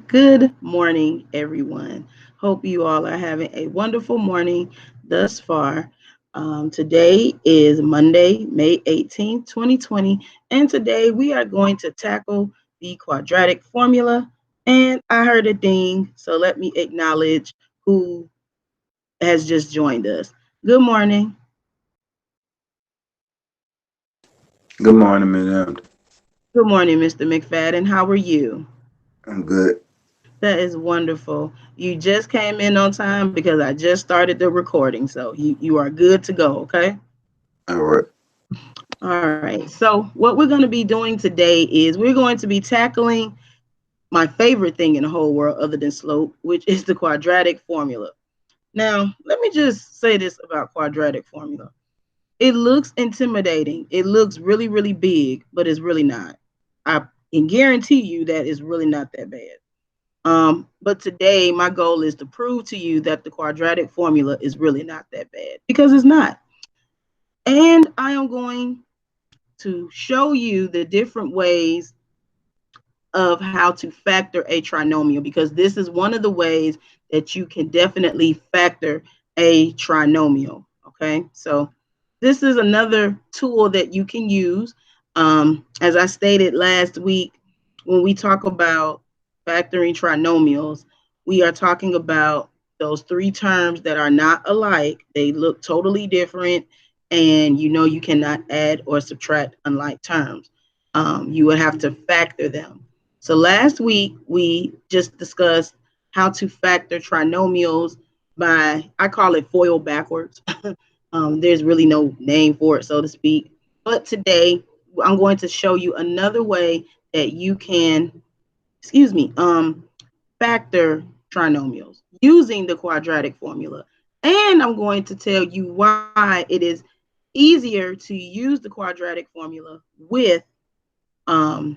Good morning, everyone. Hope you all are having a wonderful morning thus far. Today is Monday, May 18th, 2020, and today we are going to tackle the quadratic formula. And I heard a ding, so let me acknowledge who has just joined us. Good morning. Good morning, madam. Good morning, Mr. McFadden. How are you? I'm good. That is wonderful. You just came in on time because I just started the recording. So you are good to go, okay? All right. All right. So what we're going to be doing today is we're going to be tackling my favorite thing in the whole world other than slope, which is the quadratic formula. Now, let me just say this about quadratic formula. It looks intimidating. It looks really, really big, but it's really not. I can guarantee you that it's really not that bad. But today, my goal is to prove to you that the quadratic formula is really not that bad because it's not. And I am going to show you the different ways of how to factor a trinomial because this is one of the ways that you can definitely factor a trinomial. Okay, so this is another tool that you can use. As I stated last week, when we talk about factoring trinomials, we are talking about those three terms that are not alike. They look totally different, and you know you cannot add or subtract unlike terms. You would have to factor them. So last week we just discussed how to factor trinomials by, I call it FOIL backwards. There's really no name for it, so to speak. But today I'm going to show you another way that you can, factor trinomials using the quadratic formula. And I'm going to tell you why it is easier to use the quadratic formula with um,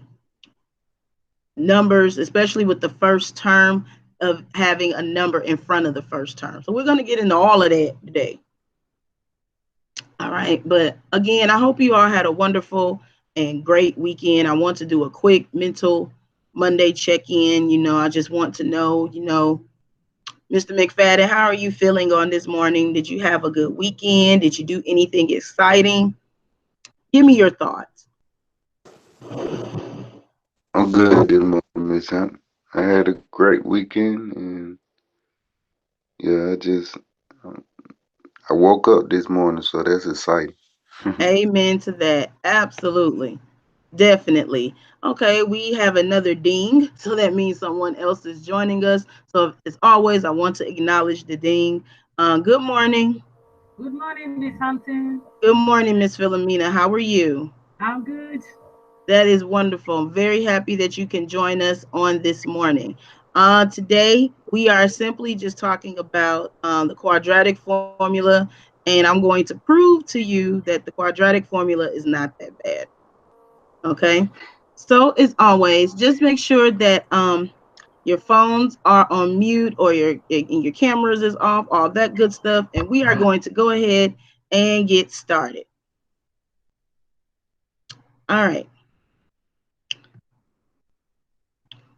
numbers, especially with the first term of having a number in front of the first term. So we're going to get into all of that today. All right. But again, I hope you all had a wonderful and great weekend. I want to do a quick mental Monday check in. I just want to know, Mr. McFadden, how are you feeling on this morning? Did you have a good weekend? Did you do anything exciting? Give me your thoughts. I'm good this morning, Miss Hunt. I had a great weekend, and yeah, um, I woke up this morning, so that's exciting. Amen to that. Absolutely. Definitely. Okay, we have another ding. So that means someone else is joining us. So as always, I want to acknowledge the ding. Good morning. Good morning, Miss Hampton. Good morning, Miss Philomena. How are you? I'm good. That is wonderful. I'm very happy that you can join us on this morning. Today, we are simply just talking about the quadratic formula, and I'm going to prove to you that the quadratic formula is not that bad. Okay. So as always, just make sure that your phones are on mute or your cameras is off, all that good stuff. And we are going to go ahead and get started. All right.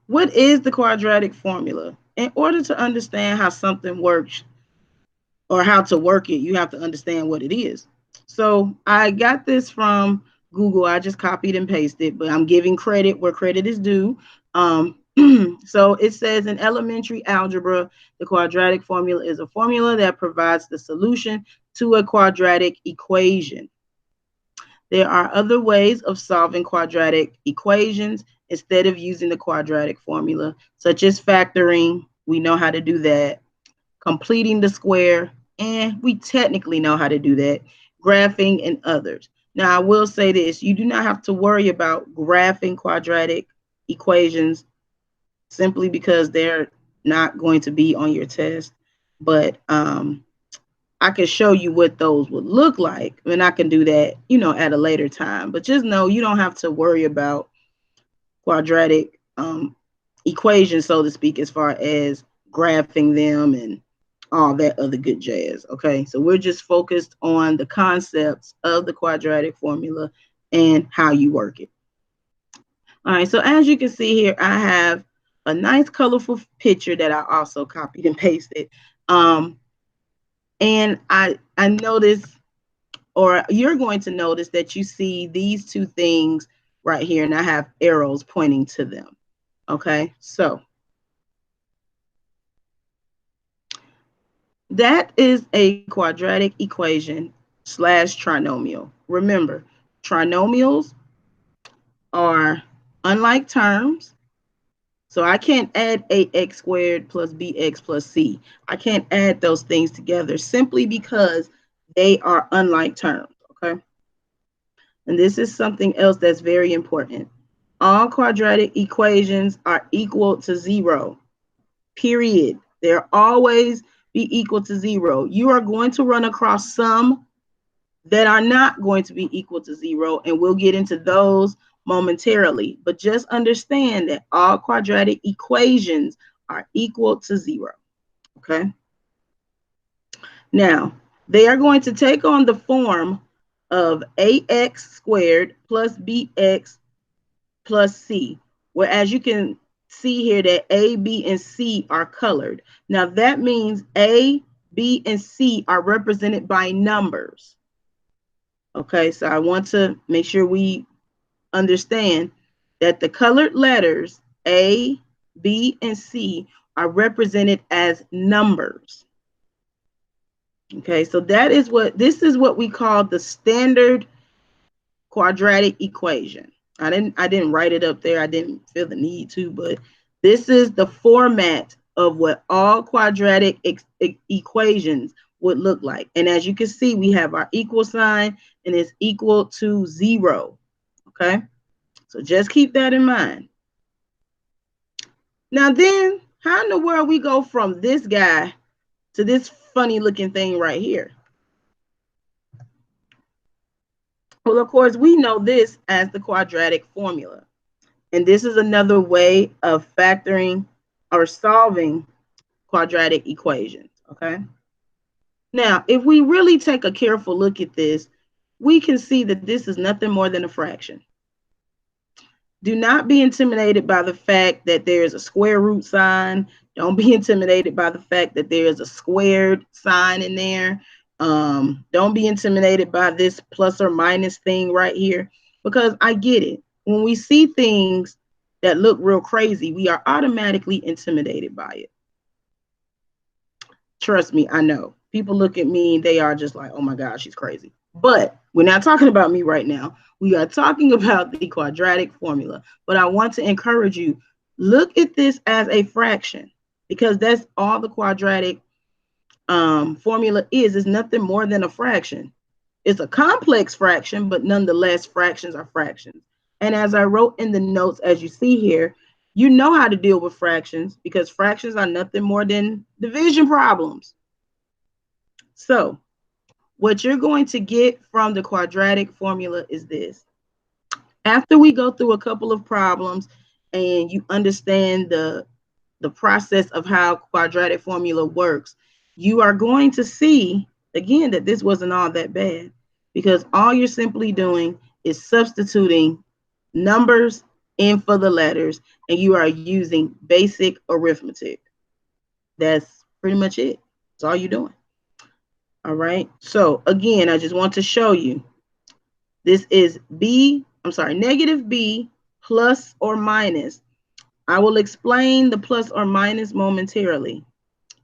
What is the quadratic formula? In order to understand how something works or how to work it, you have to understand what it is. So I got this from Google. I just copied and pasted, but I'm giving credit where credit is due. Um, so it says in elementary algebra, the quadratic formula is a formula that provides the solution to a quadratic equation. There are other ways of solving quadratic equations instead of using the quadratic formula, such as factoring. We know how to do that. Completing the square, and we technically know how to do that. Graphing and others. Now, I will say this, you do not have to worry about graphing quadratic equations simply because they're not going to be on your test. But I can show you what those would look like, and I can do that, at a later time. But just know you don't have to worry about quadratic equations, so to speak, as far as graphing them and all that other good jazz. Okay, so we're just focused on the concepts of the quadratic formula and how you work it. All right, so as you can see here, I have a nice colorful picture that I also copied and pasted. Um, and I noticed, or you're going to notice that you see these two things right here, and I have arrows pointing to them. Okay, so that is a quadratic equation slash trinomial. Remember, trinomials are unlike terms. So I can't add 8x squared plus bx plus c. I can't add those things together simply because they are unlike terms, okay? And this is something else that's very important. All quadratic equations are equal to 0, period. They'll always be equal to 0. You are going to run across some that are not going to be equal to 0, and we'll get into those momentarily. But just understand that all quadratic equations are equal to 0, okay? Now, they are going to take on the form of ax squared plus bx plus c, whereas you can see here that a, b, and c are colored. Now, that means a, b, and c are represented by numbers. Okay, so I want to make sure we understand that the colored letters A, B, and C are represented as numbers. Okay, so this is what we call the standard quadratic equation. I didn't write it up there. I didn't feel the need to, but this is the format of what all quadratic equations would look like. And as you can see, we have our equal sign and it's equal to 0. Okay, so just keep that in mind. Now then, how in the world we go from this guy to this funny looking thing right here? Well, of course, we know this as the quadratic formula. And this is another way of factoring or solving quadratic equations, okay? Now, if we really take a careful look at this, we can see that this is nothing more than a fraction. Do not be intimidated by the fact that there is a square root sign. Don't be intimidated by the fact that there is a squared sign in there. Don't be intimidated by this plus or minus thing right here, because I get it. When we see things that look real crazy, we are automatically intimidated by it. Trust me, I know. People look at me and they are just like, oh my gosh, she's crazy. But we're not talking about me right now. We are talking about the quadratic formula. But I want to encourage you, look at this as a fraction, because that's all the quadratic formula is nothing more than a fraction. It's a complex fraction, but nonetheless, fractions are fractions. And as I wrote in the notes, as you see here, you know how to deal with fractions, because fractions are nothing more than division problems. So what you're going to get from the quadratic formula is this. After we go through a couple of problems and you understand the process of how quadratic formula works, you are going to see, again, that this wasn't all that bad, because all you're simply doing is substituting numbers in for the letters, and you are using basic arithmetic. That's pretty much it. That's all you're doing. All right. So again, I just want to show you, this is negative b plus or minus. I will explain the plus or minus momentarily.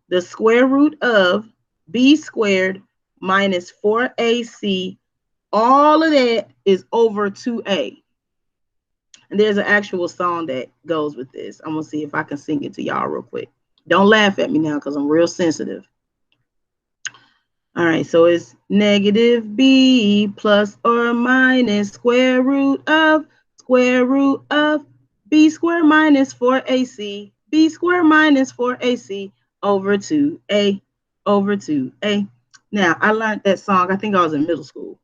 The square root of b squared minus 4ac, all of that is over 2a. And there's an actual song that goes with this. I'm going to see if I can sing it to y'all real quick. Don't laugh at me now because I'm real sensitive. All right, so it's negative b plus or minus square root of b squared minus 4ac, b squared minus 4ac over 2a, over 2a. Now, I learned that song, I think I was in middle school,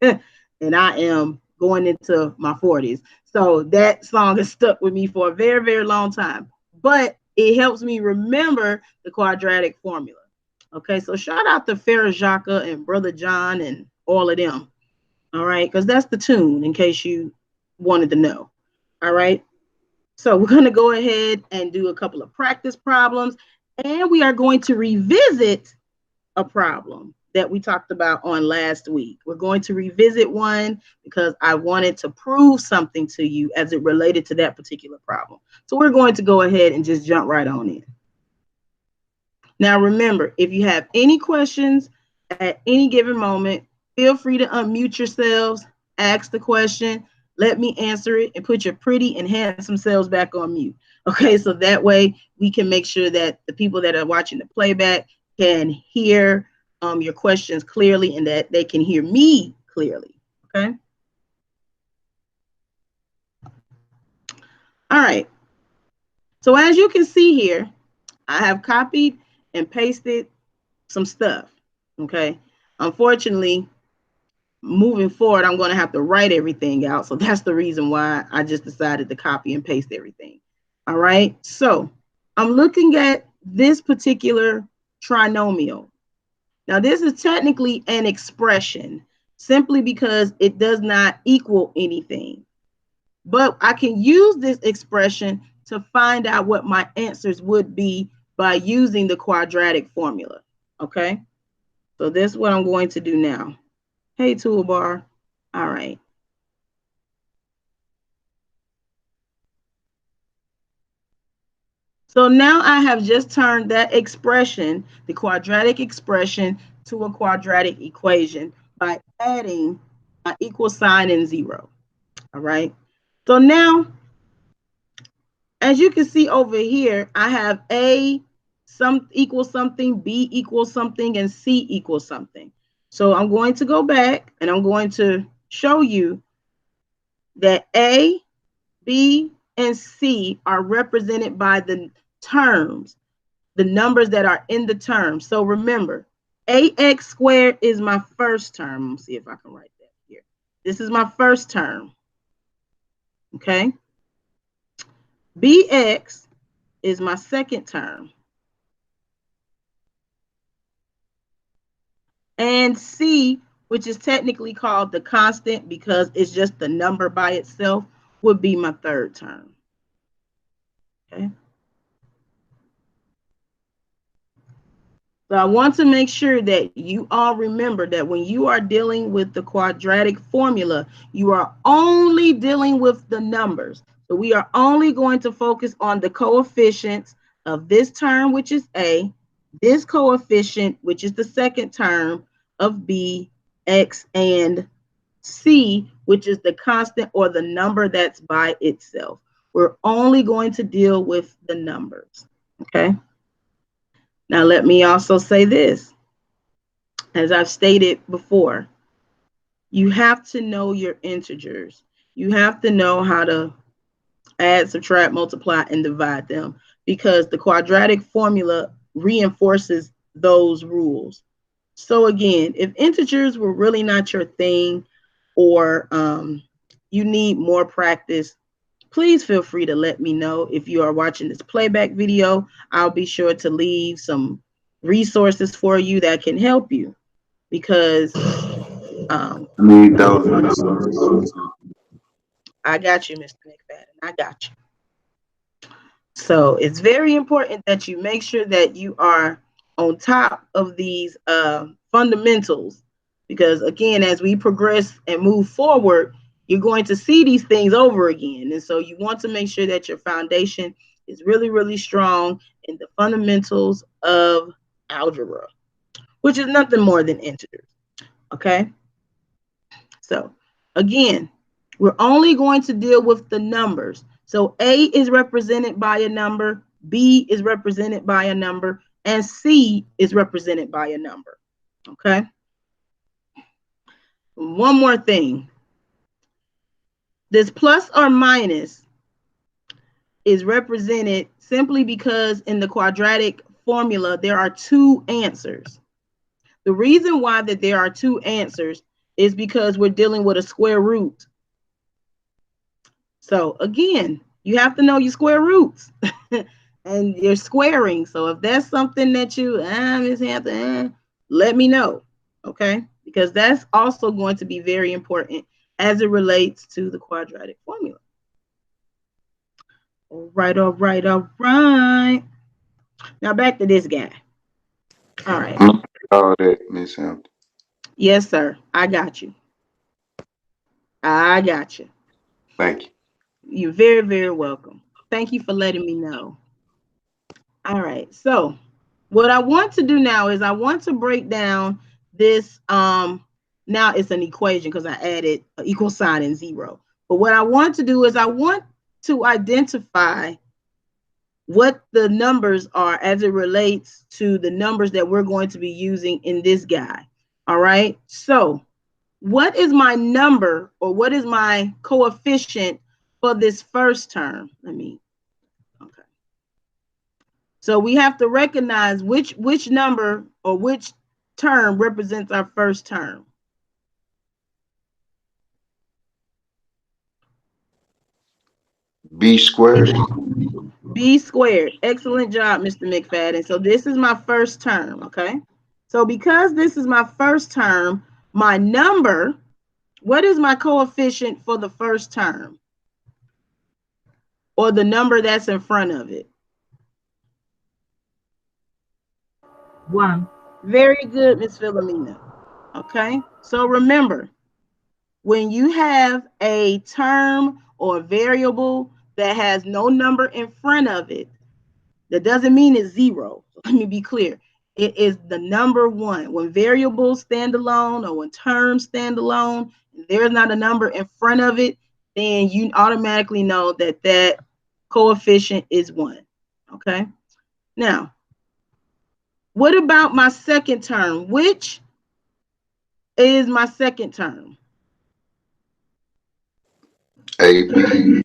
and I am going into my 40s. So that song has stuck with me for a very, very long time, but it helps me remember the quadratic formula. Okay, so shout out to Farrah Jaka and Brother John and all of them. All right, because that's the tune, in case you wanted to know. All right. So we're going to go ahead and do a couple of practice problems, and we are going to revisit a problem that we talked about on last week. We're going to revisit one because I wanted to prove something to you as it related to that particular problem. So we're going to go ahead and just jump right on in. Now, remember, if you have any questions at any given moment, feel free to unmute yourselves, ask the question, let me answer it, and put your pretty and handsome selves back on mute. Okay, so that way we can make sure that the people that are watching the playback can hear your questions clearly and that they can hear me clearly. Okay. All right. So as you can see here, I have copied and pasted some stuff. Okay. Unfortunately, moving forward, I'm going to have to write everything out. So that's the reason why I just decided to copy and paste everything. All right. So I'm looking at this particular trinomial. Now, this is technically an expression simply because it does not equal anything. But I can use this expression to find out what my answers would be by using the quadratic formula. Okay. So this is what I'm going to do now. Hey, toolbar. All right. So now I have just turned that expression, the quadratic expression, to a quadratic equation by adding an equal sign and 0. All right. So now, as you can see over here, I have A equals something, B equals something, and C equals something. So I'm going to go back and I'm going to show you that A, B, and C are represented by the terms, the numbers that are in the term. So remember, AX squared is my first term. Let's see if I can write that here. This is my first term. Okay. BX is my second term. And C, which is technically called the constant because it's just the number by itself, would be my third term. Okay. So I want to make sure that you all remember that when you are dealing with the quadratic formula, you are only dealing with the numbers. So we are only going to focus on the coefficients of this term, which is A, this coefficient, which is the second term of B, X, and C, which is the constant or the number that's by itself. We're only going to deal with the numbers, okay? Now, let me also say this. As I've stated before, you have to know your integers. You have to know how to add, subtract, multiply, and divide them because the quadratic formula reinforces those rules. So again, if integers were really not your thing or you need more practice, please feel free to let me know. If you are watching this playback video, I'll be sure to leave some resources for you that can help you because Need those resources. I got you, Mr. McFadden. I got you. So it's very important that you make sure that you are on top of these fundamentals because, again, as we progress and move forward, you're going to see these things over again. And so you want to make sure that your foundation is really, really strong in the fundamentals of algebra, which is nothing more than integers. Okay. So again, we're only going to deal with the numbers. So A is represented by a number, B is represented by a number, and C is represented by a number. Okay. One more thing. This plus or minus is represented simply because in the quadratic formula, there are two answers. The reason why that there are two answers is because we're dealing with a square root. So again, you have to know your square roots and your squaring. So if that's something that you, Ms. Hampton, let me know, okay? Because that's also going to be very important as it relates to the quadratic formula. All right, all right, all right. Now back to this guy. All right. I'm gonna all that, Miss Hampton. Yes, sir. I got you. I got you. Thank you. You're very, very welcome. Thank you for letting me know. All right. So what I want to do now is I want to break down this. Now it's an equation because I added an equal sign and zero. But what I want to do is I want to identify what the numbers are as it relates to the numbers that we're going to be using in this guy. All right. So what is my number or what is my coefficient for this first term? Okay. So we have to recognize which number or which term represents our first term. B squared. B squared. Excellent job, Mr. McFadden. So this is my first term, okay? So because this is my first term, my number, what is my coefficient for the first term? Or the number that's in front of it? 1. Very good, Miss Philomena. Okay, so remember, when you have a term or variable that has no number in front of it, that doesn't mean it's zero. Let me be clear. It is the number one. When variables stand alone or when terms stand alone, there's not a number in front of it, then you automatically know that that coefficient is 1. Okay. Now, what about my second term? Which is my second term? AB.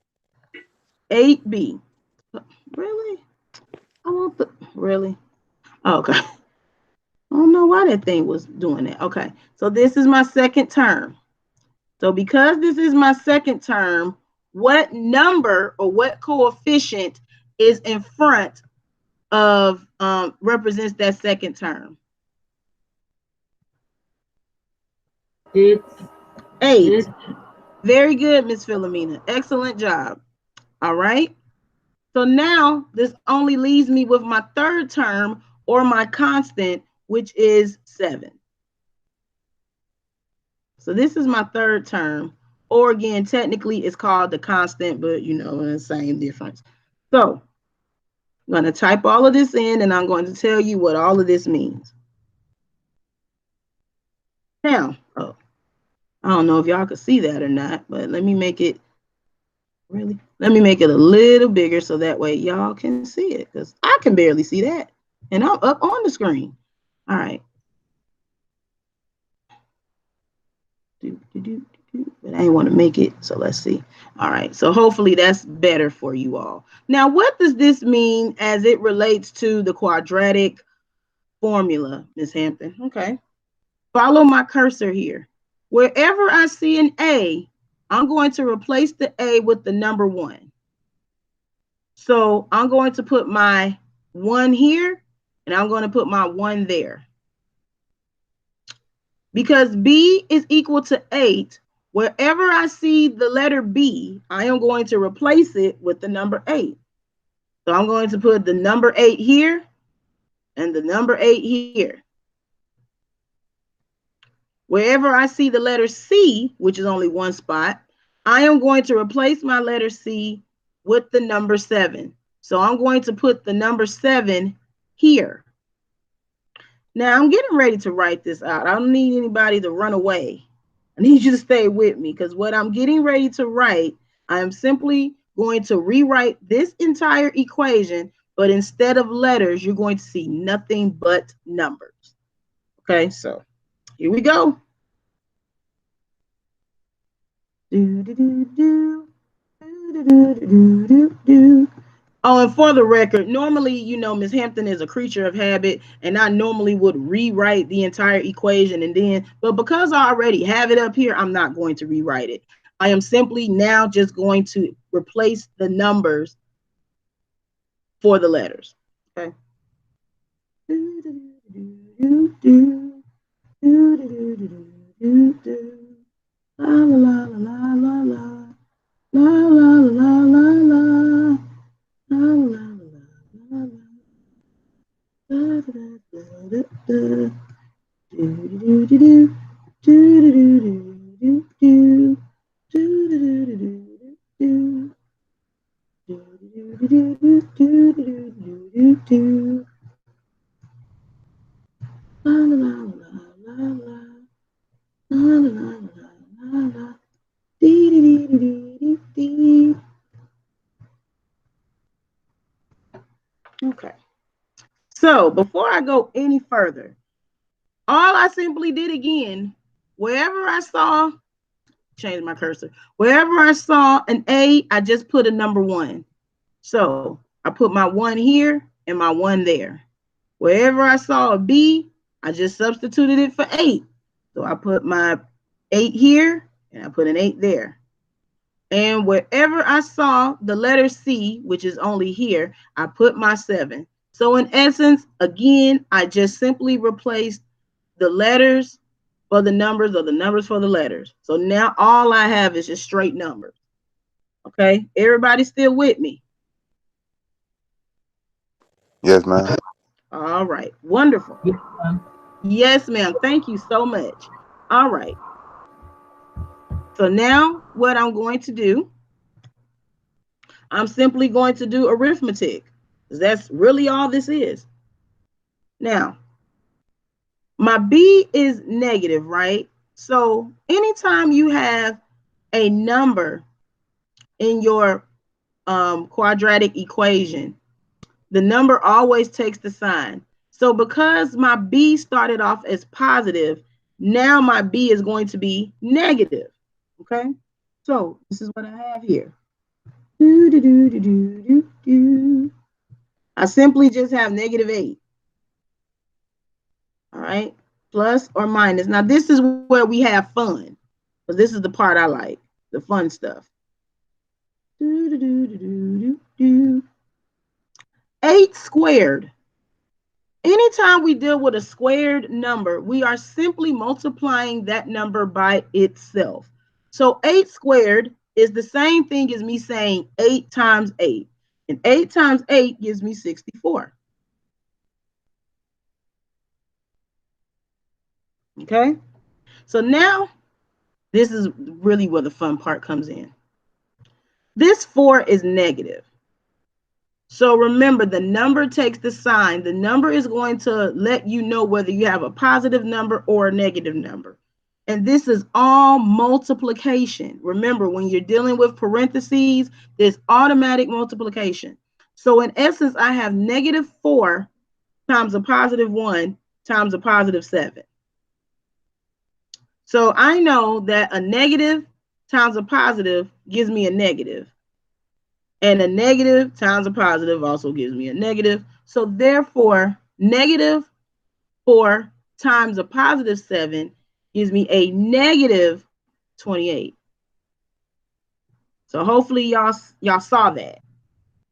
8b. Really? I want the really? Oh, okay. I don't know why that thing was doing that. Okay. So this is my second term. So because this is my second term, what number or what coefficient is in front of represents that second term? 8. 8. 8. Very good, Miss Philomena. Excellent job. All right. So now this only leaves me with my third term or my constant, which is 7. So this is my third term, or again, technically it's called the constant, but you know, the same difference. So I'm going to type all of this in and I'm going to tell you what all of this means. Now, I don't know if y'all could see that or not, but let me make it let me make it a little bigger so that way y'all can see it because I can barely see that. And I'm up on the screen. All right. But I didn't want to make it, so let's see. All right, so hopefully that's better for you all. Now, what does this mean as it relates to the quadratic formula, Ms. Hampton? Okay, follow my cursor here. Wherever I see an A, I'm going to replace the A with the number 1. So I'm going to put my 1 here, and I'm going to put my 1 there. Because B is equal to 8, wherever I see the letter B, I am going to replace it with the number 8. So I'm going to put the number 8 here and the number 8 here. Wherever I see the letter C, which is only one spot, I am going to replace my letter C with the number 7. So I'm going to put the number 7 here. Now I'm getting ready to write this out. I don't need anybody to run away. I need you to stay with me because what I'm getting ready to write, I am simply going to rewrite this entire equation, but instead of letters, you're going to see nothing but numbers. Okay, so here we go. Oh, and for the record, normally, you know, Ms. Hampton is a creature of habit, and I normally would rewrite the entire equation and then, but because I already have it up here, I'm not going to rewrite it. I am simply now just going to replace the numbers for the letters. Okay. La la la la la la la la la la la la. So before I go any further, all I simply did again, wherever I saw, change my cursor, wherever I saw an A, I just put a number 1. So I put my 1 here and my 1 there. Wherever I saw a B, I just substituted it for 8. So I put my 8 here and I put an 8 there. And wherever I saw the letter C, which is only here, I put my 7. So in essence, again, I just simply replaced the letters for the numbers or the numbers for the letters. So now all I have is just straight numbers. Okay, everybody still with me? Yes, ma'am. All right, wonderful. Yes, ma'am. Yes, ma'am. Thank you so much. All right. So now what I'm going to do, I'm simply going to do arithmetic. That's really all this is. Now, my B is negative, right? So anytime you have a number in your quadratic equation, the number always takes the sign. So because my B started off as positive, now my B is going to be negative. Okay, so this is what I have here. I simply just have -8. All right, plus or minus. Now this is where we have fun, because this is the part I like, the fun stuff. 8 squared. Anytime we deal with a squared number, we are simply multiplying that number by itself. So 8 squared is the same thing as me saying 8 times 8. And 8 times 8 gives me 64. Okay? So now, this is really where the fun part comes in. This 4 is negative. So remember, the number takes the sign. The number is going to let you know whether you have a positive number or a negative number. And this is all multiplication. Remember, when you're dealing with parentheses, there's automatic multiplication. So in essence, I have -4 times a +1 times a +7. So I know that a negative times a positive gives me a negative. And a negative times a positive also gives me a negative. So therefore, -4 times a +7 gives me a -28. So hopefully y'all saw that.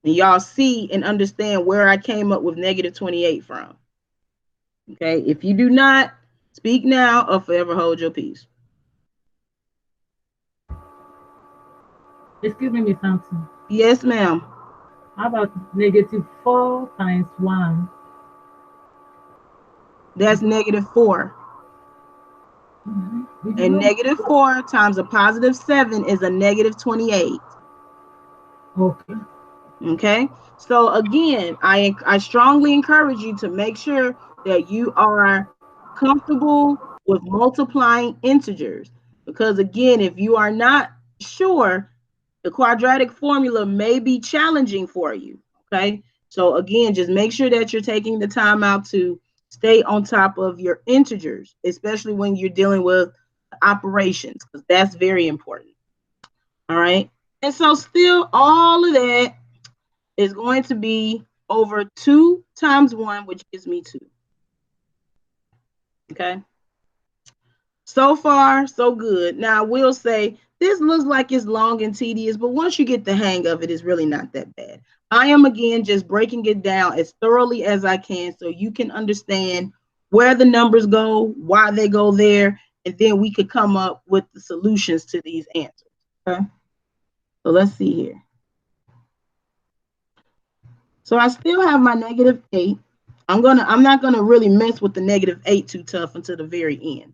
And y'all see and understand where I came up with -28 from. Okay, if you do not, speak now or forever hold your peace. Excuse me, Miss Hampton. Yes, ma'am. How about -4 times 1? That's -4. Did you And know? -4 times a +7 is a -28. Okay. Okay, so again, I strongly encourage you to make sure that you are comfortable with multiplying integers, because again, if you are not sure, the quadratic formula may be challenging for you. Okay, so again, just make sure that you're taking the time out to stay on top of your integers, especially when you're dealing with operations, because that's very important. All right, and so still all of that is going to be over 2 times 1, which gives me 2. Okay. So far, so good. Now, I will say this looks like it's long and tedious, but once you get the hang of it, it's really not that bad. I am, again, just breaking it down as thoroughly as I can so you can understand where the numbers go, why they go there, and then we could come up with the solutions to these answers. Okay. So let's see here. So I still have my -8. I'm not gonna really mess with the -8 too tough until the very end.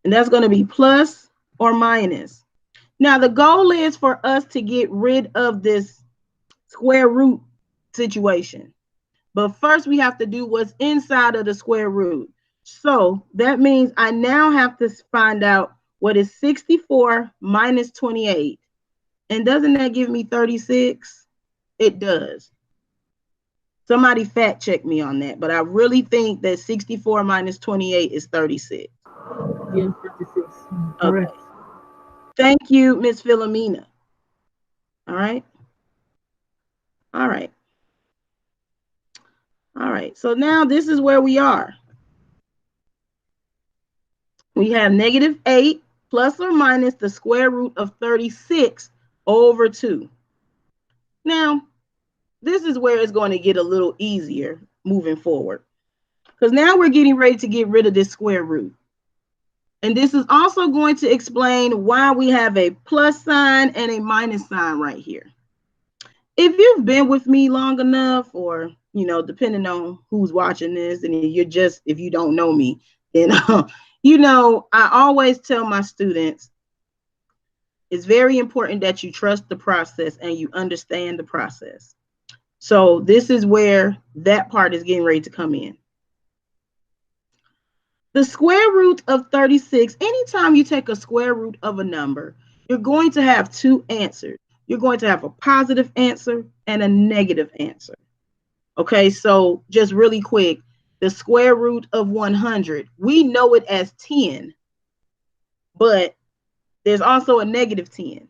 And that's gonna be plus or minus. Now the goal is for us to get rid of this square root situation. But first we have to do what's inside of the square root. So that means I now have to find out what is 64 minus 28. And doesn't that give me 36? It does. Somebody fact check me on that, but I really think that 64 minus 28 is 36. Yes, 36. Okay. Correct. Thank you, Miss Philomena. All right. All right. All right. So now this is where we are. We have negative 8 plus or minus the square root of 36 over 2. Now, this is where it's going to get a little easier moving forward, because now we're getting ready to get rid of this square root. And this is also going to explain why we have a plus sign and a minus sign right here. If you've been with me long enough, or, depending on who's watching this, and if you don't know me, then, I always tell my students, it's very important that you trust the process and you understand the process. So this is where that part is getting ready to come in. The square root of 36, anytime you take a square root of a number, you're going to have two answers. You're going to have a positive answer and a negative answer. Okay, so just really quick, the square root of 100, we know it as 10, but there's also a negative 10.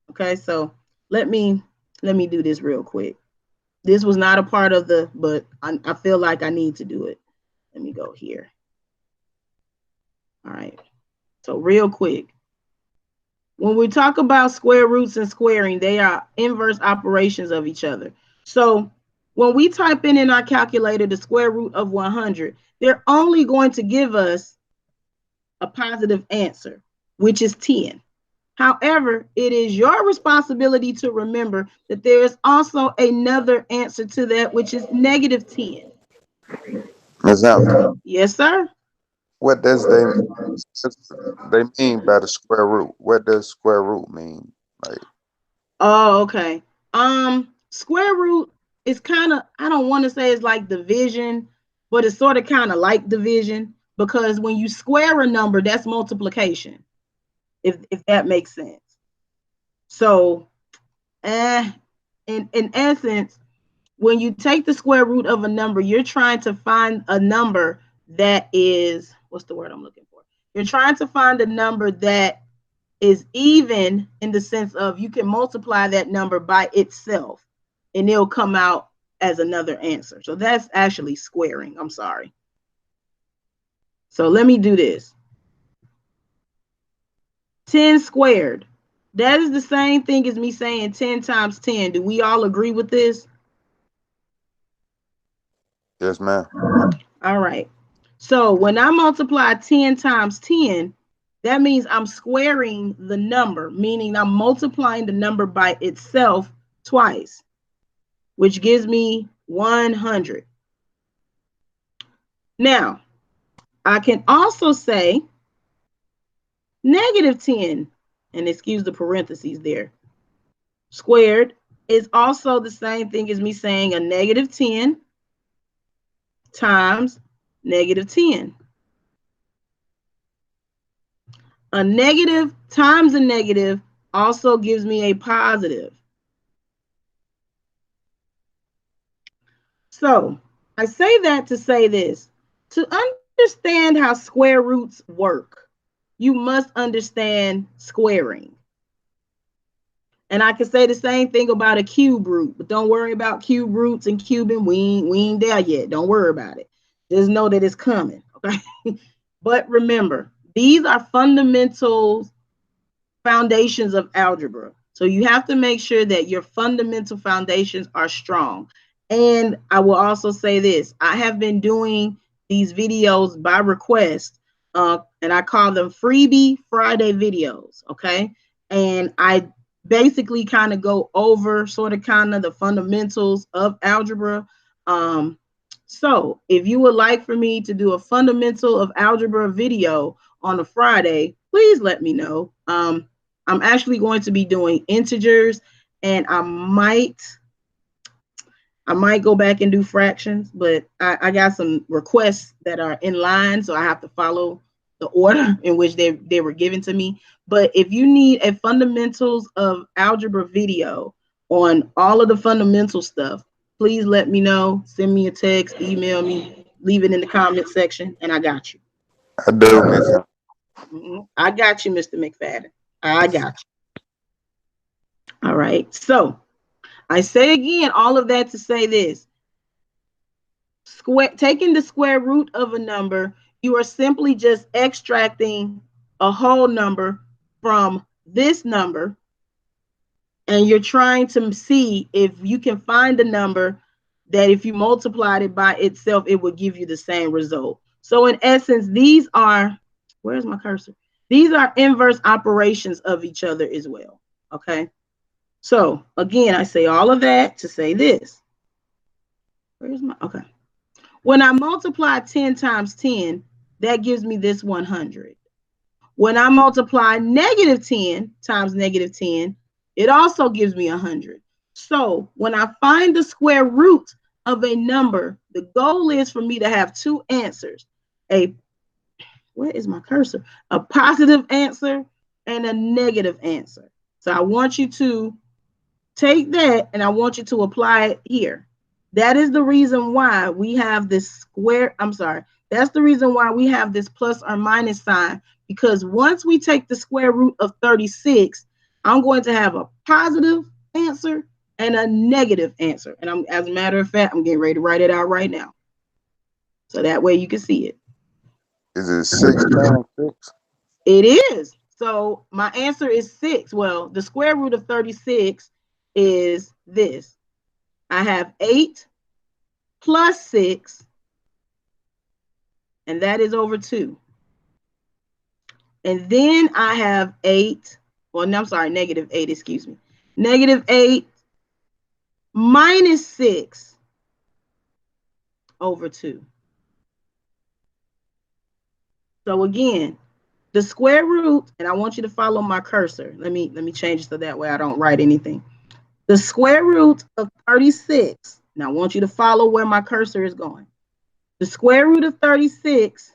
Okay, so let me do this real quick. This was not a part of but I feel like I need to do it. Let me go here. All right, so real quick. When we talk about square roots and squaring, they are inverse operations of each other. So when we type in our calculator the square root of 100, they're only going to give us a positive answer, which is 10. However, it is your responsibility to remember that there is also another answer to that, which is negative 10. Miss Hampton, Yes, sir. what does they mean by the square root? What does square root mean? Like, Oh, okay. Square root is kind of, I don't want to say it's like division, but it's sort of kind of like division, because when you square a number, that's multiplication, if that makes sense. So, in essence, when you take the square root of a number, you're trying to find a number that is, what's the word I'm looking for? You're trying to find a number that is even, in the sense of you can multiply that number by itself and it'll come out as another answer. So that's actually squaring. I'm sorry. So let me do this. 10 squared. That is the same thing as me saying 10 times 10. Do we all agree with this? yes, ma'am. All right. So when I multiply 10 times 10, that means I'm squaring the number, meaning I'm multiplying the number by itself twice, which gives me 100. Now, I can also say negative 10, and excuse the parentheses there, squared is also the same thing as me saying a negative 10 times negative 10. A negative times a negative also gives me a positive. So I say that to say this. To understand how square roots work, you must understand squaring. And I can say the same thing about a cube root, but don't worry about cube roots and cubing. We ain't there yet. Don't worry about it. Just know that it's coming, okay? But remember, these are fundamentals, foundations of algebra. So you have to make sure that your fundamental foundations are strong. And I will also say this, I have been doing these videos by request, and I call them Freebie Friday videos, okay? And I basically kind of go over sort of kind of the fundamentals of algebra. So if you would like for me to do a fundamental of algebra video on a Friday, please let me know. I'm actually going to be doing integers, and I might go back and do fractions, but I got some requests that are in line, so I have to follow the order in which they were given to me. But if you need a fundamentals of algebra video on all of the fundamental stuff, please let me know. Send me a text, email me, leave it in the comment section, and I got you. I do, Miss Hunt. I got you, Mr. McFadden. I got you. All right. So I say again, all of that to say this. Taking the square root of a number, you are simply just extracting a whole number from this number, and you're trying to see if you can find a number that if you multiplied it by itself, it would give you the same result. So in essence, these are, where's my cursor? These are inverse operations of each other as well, okay? So again, I say all of that to say this. Where's my, okay. When I multiply 10 times 10, that gives me this 100. When I multiply negative 10 times negative 10, it also gives me 100. So when I find the square root of a number, the goal is for me to have two answers. Where is my cursor? A positive answer and a negative answer. So I want you to take that and I want you to apply it here. That is the reason why we have this square. I'm sorry. That's the reason why we have this plus or minus sign, because once we take the square root of 36, I'm going to have a positive answer and a negative answer. And as a matter of fact, I'm getting ready to write it out right now. So that way you can see it. Is it 6 times 6? It is. So my answer is 6. Well, the square root of 36 is this. I have 8 plus 6, and that is over 2. And then I have 8, well, no, I'm sorry, negative 8, excuse me. Negative 8 minus 6 over 2. So again, the square root, and I want you to follow my cursor. Let me change it so that way I don't write anything. The square root of 36, now I want you to follow where my cursor is going. The square root of 36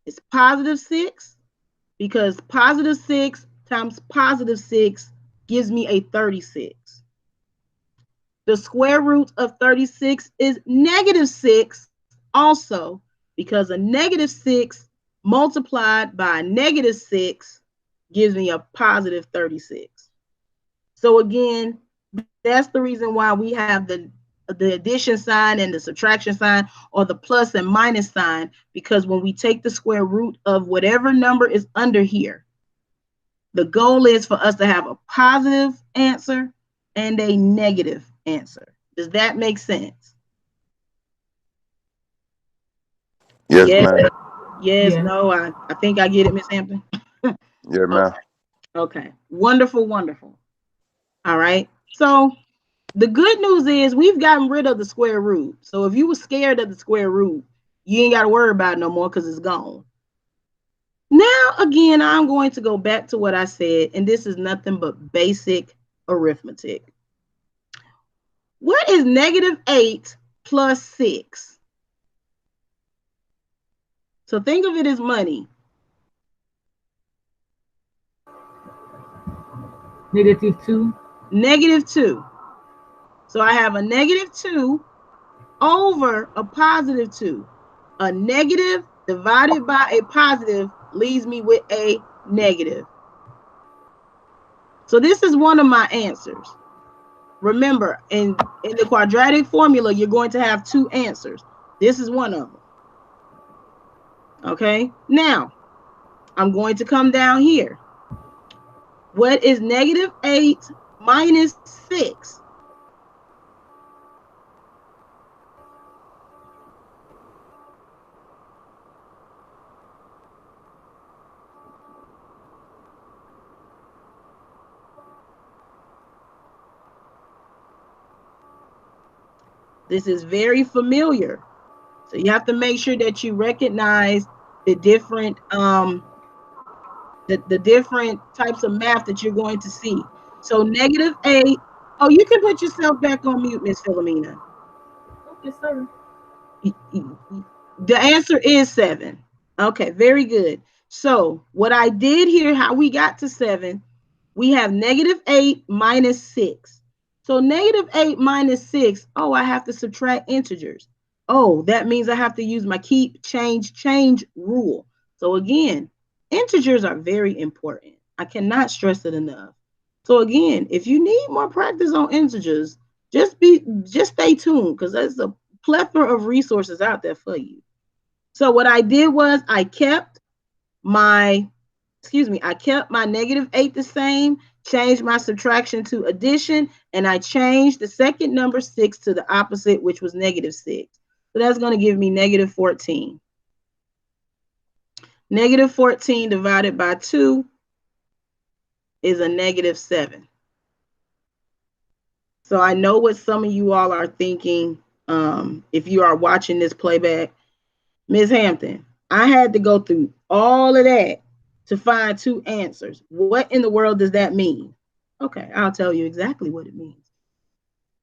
is positive 6, because positive 6 times positive 6 gives me a 36. The square root of 36 is negative 6 also, because a negative 6 multiplied by a negative 6 gives me a positive 36. So again, that's the reason why we have the addition sign and the subtraction sign, or the plus and minus sign, because when we take the square root of whatever number is under here, the goal is for us to have a positive answer and a negative answer. Does that make sense? Yes, Yes, ma'am. yes, Yeah. no, I think I get it, Miss Hampton. Yeah, ma'am. Okay, wonderful, wonderful. All right, so the good news is we've gotten rid of the square root. So if you were scared of the square root, you ain't got to worry about it no more because it's gone. Now, again, I'm going to go back to what I said, and this is nothing but basic arithmetic. What is negative 8 plus 6? So think of it as money. Negative 2. Negative 2. So I have a negative 2 over a positive 2. A negative divided by a positive leaves me with a negative. So this is one of my answers. Remember, in the quadratic formula, you're going to have two answers. This is one of them. Okay, now I'm going to come down here. What is negative 8 minus 6? This is very familiar. So you have to make sure that you recognize the different the different types of math that you're going to see. So negative 8. Oh, you can put yourself back on mute, Miss Philomena. Yes, sir. The answer is 7. Okay, very good. So what I did here, how we got to 7, we have negative 8 minus 6. So -8 minus 6, oh, I have to subtract integers. Oh, that means I have to use my keep, change rule. So again, integers are very important. I cannot stress it enough. So again, if you need more practice on integers, just stay tuned because there's a plethora of resources out there for you. So what I did was my I kept my -8 the same, changed my subtraction to addition, and I changed the second number 6 to the opposite, which was -6. So that's going to give me -14. -14 divided by 2 is a -7. So I know what some of you all are thinking if you are watching this playback. Ms. Hampton, I had to go through all of that to find two answers. What in the world does that mean? Okay, I'll tell you exactly what it means.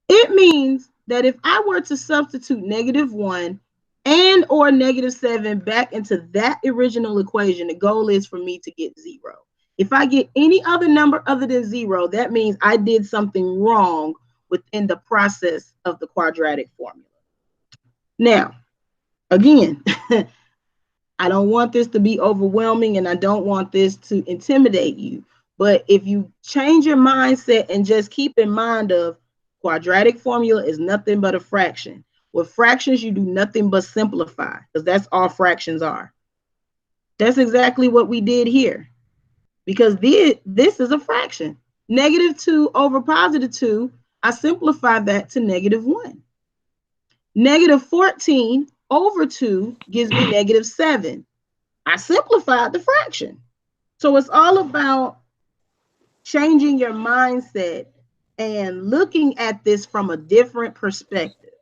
It means that if I were to substitute -1 and or -7 back into that original equation, the goal is for me to get 0. If I get any other number other than 0, that means I did something wrong within the process of the quadratic formula. Now, again, I don't want this to be overwhelming and I don't want this to intimidate you. But if you change your mindset and just keep in mind of quadratic formula is nothing but a fraction. With fractions, you do nothing but simplify because that's all fractions are. That's exactly what we did here because this is a fraction. -2 over +2, I simplified that to -1. -14 over 2 gives me -7. I simplified the fraction. So it's all about changing your mindset and looking at this from a different perspective.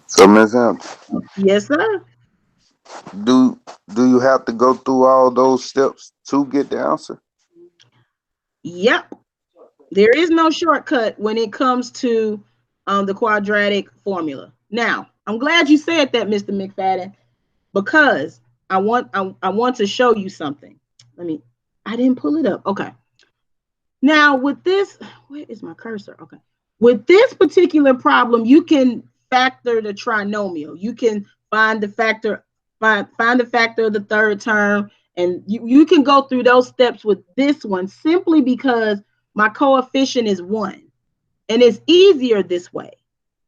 So, Miss Hampton, Yes, sir. do do you have to go through all those steps to get the answer? Yep. There is no shortcut when it comes to the quadratic formula. Now, I'm glad you said that, Mr. McFadden, because I want to show you something. I didn't pull it up. Okay. Now with this, where is my cursor? Okay. With this particular problem, you can factor the trinomial. You can find the factor, find the factor of the third term, and you can go through those steps with this one simply because my coefficient is 1. And it's easier this way.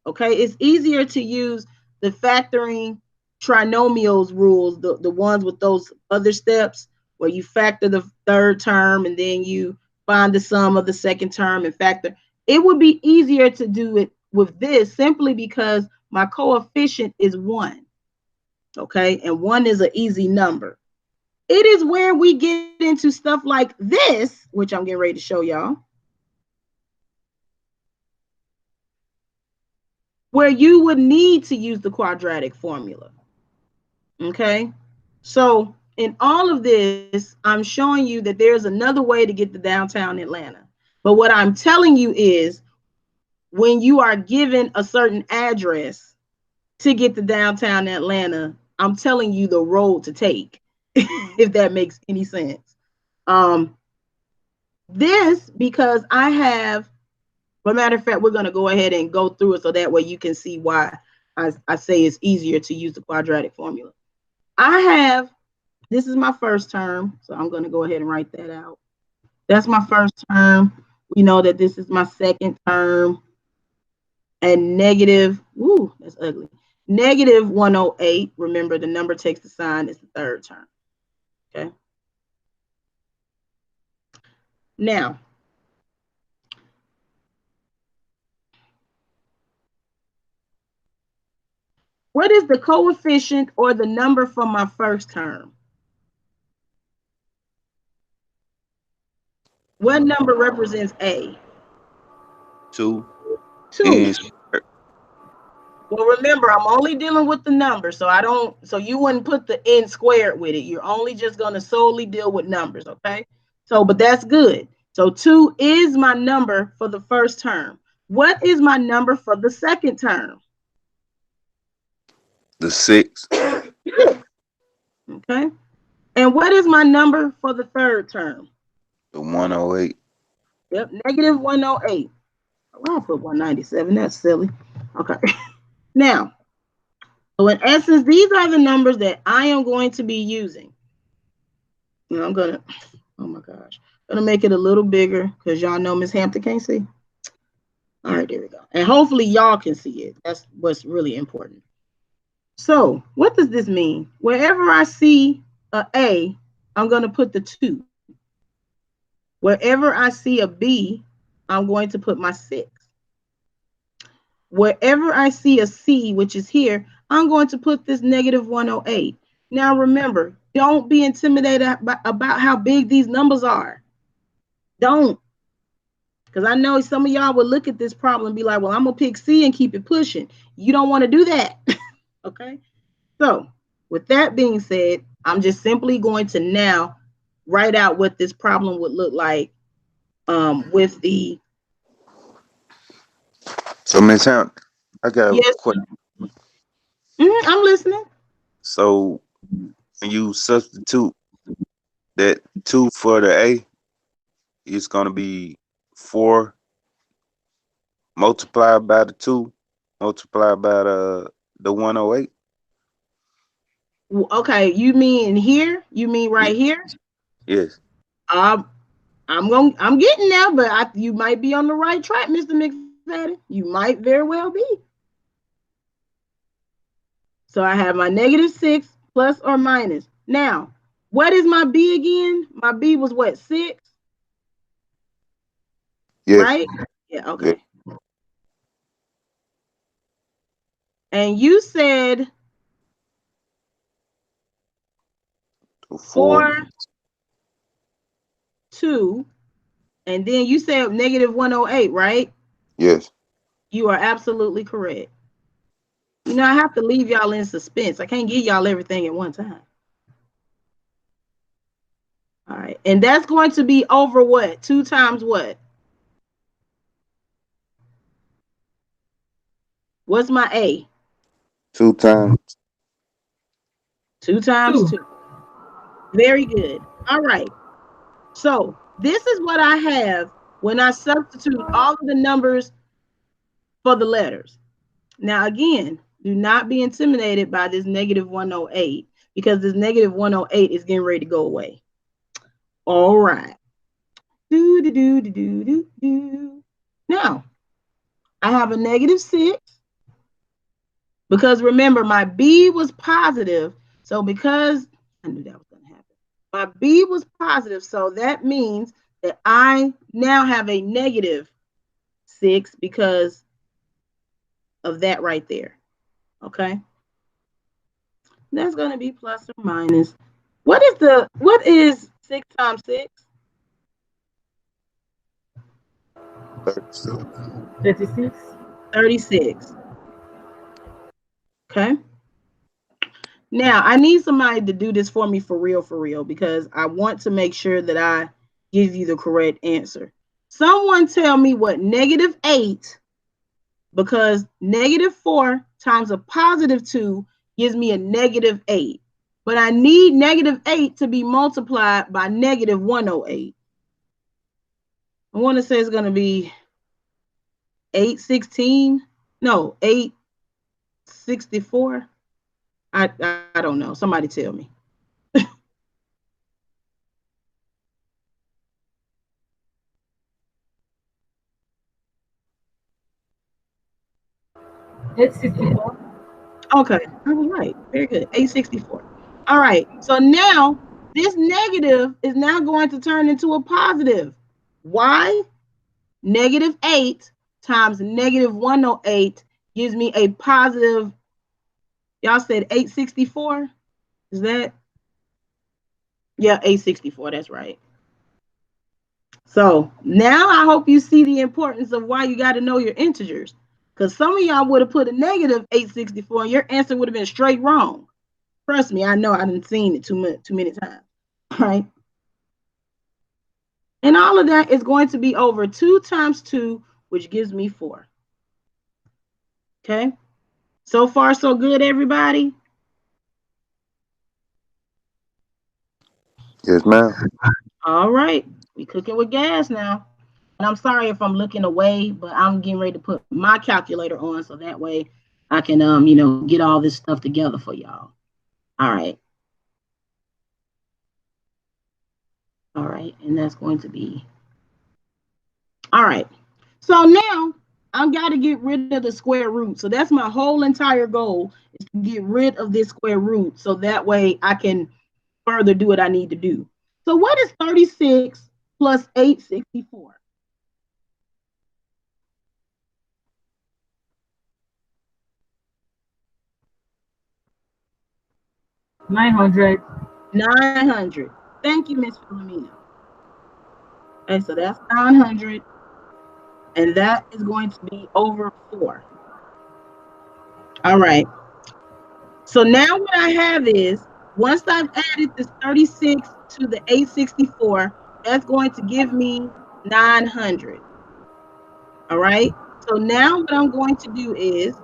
Okay, it's easier to use the factoring trinomials rules, the ones with those other steps where you factor the third term and then you find the sum of the second term and factor. It would be easier to do it with this simply because my coefficient is 1. Okay, and 1 is an easy number. It is where we get into stuff like this, which I'm getting ready to show y'all, where you would need to use the quadratic formula. Okay, so in all of this, I'm showing you that there's another way to get to downtown Atlanta. But what I'm telling you is when you are given a certain address to get to downtown Atlanta, I'm telling you the road to take, if that makes any sense. This because I have, but matter of fact, we're going to go ahead and go through it so that way you can see why I say it's easier to use the quadratic formula. I have, this is my first term, so I'm going to go ahead and write that out. That's my first term. We know that this is my second term. And negative, ooh, that's ugly. -108. Remember, the number takes the sign, is the third term. Okay. Now, what is the coefficient or the number for my first term? What number represents A? 2 2. and Well, remember, I'm only dealing with the number, so you wouldn't put the n squared with it. You're only just going to solely deal with numbers, okay? So, but that's good. So 2 is my number for the first term. What is my number for the second term? the 6. Okay. And what is my number for the third term? The 108. Yep, negative 108. Well, I put 197. That's silly. Okay. Now, so in essence, these are the numbers that I am going to be using. Now I'm gonna, oh my gosh, gonna make it a little bigger because y'all know Miss Hampton can't see. All right, there we go. And hopefully y'all can see it. That's what's really important. So what does this mean? Wherever I see a, I'm gonna put the 2. Wherever I see a B, I'm going to put my 6. Wherever I see a C, which is here, I'm going to put this negative 108. Now remember, don't be intimidated about how big these numbers are. Don't. Because I know some of y'all will look at this problem and be like, well, I'm going to pick C and keep it pushing. You don't want to do that. Okay? So with that being said, I'm just simply going to now write out what this problem would look like with the. So, Miss Hunt, I got a Yes. question. I'm listening. So, when you substitute that 2 for the A, it's going to be 4 multiplied by the 2 multiplied by the 108. Okay, you mean here? You mean Ye- right here? Yes. Um, I'm getting there, but you might be on the right track, Mr. McFadden. You might very well be. So I have my negative 6 plus or minus. Now, what is my B again? My B was what, 6, Yes. right? Yeah, Yes. okay. And you said So 4. 4, 2, and then you said negative 108, right? Yes. You are absolutely correct. You know, I have to leave y'all in suspense. I can't give y'all everything at one time. All right. And that's going to be over what? 2 times what? What's my A? 2 times. 2 times 2. 2. Very good. All right. So this is what I have when I substitute all of the numbers for the letters. Now, again, do not be intimidated by this negative 108 because this negative 108 is getting ready to go away. All right. Do, do, do, do, do, do, do. Now, I have a negative 6 because remember, my B was positive. So because I knew that was going to happen, my B was positive. So that means that I now have a negative 6 because of that right there. Okay. That's going to be plus or minus. What is 6 times 6? 36. 56. 36. Okay. Now, I need somebody to do this for real, because I want to make sure that I give you the correct answer. Someone tell me what negative 8, because negative 4 times a positive 2 gives me a negative 8. But I need negative 8 to be multiplied by negative 108. I want to say it's going to be 816. No, 864. I don't know. Somebody tell me. It's 64. Okay, I was right. Very good. 864. All right. So now this negative is now going to turn into a positive. Why? Negative 8 times negative 108 gives me a positive. Y'all said 864. Is that? Yeah, 864. That's right. So now I hope you see the importance of why you got to know your integers. Because some of y'all would have put a negative 864 and your answer would have been straight wrong. Trust me, I know I done seen it too many times. All right. And all of that is going to be over 2 times 2, which gives me 4. Okay. So far, so good, everybody. Yes, ma'am. All right. We cooking with gas now. And I'm sorry if I'm looking away, but I'm getting ready to put my calculator on so that way I can, get all this stuff together for y'all. All right. All right. And that's going to be, all right. So now I've got to get rid of the square root. So that's my whole entire goal is to get rid of this square root. So that way I can further do what I need to do. So what is 36 plus 864? 900. 900. Thank you, Miss Philomena. Okay, so that's 900. And that is going to be over 4. All right. So now what I have is, once I've added this 36 to the 864, that's going to give me 900. All right. So now what I'm going to do is,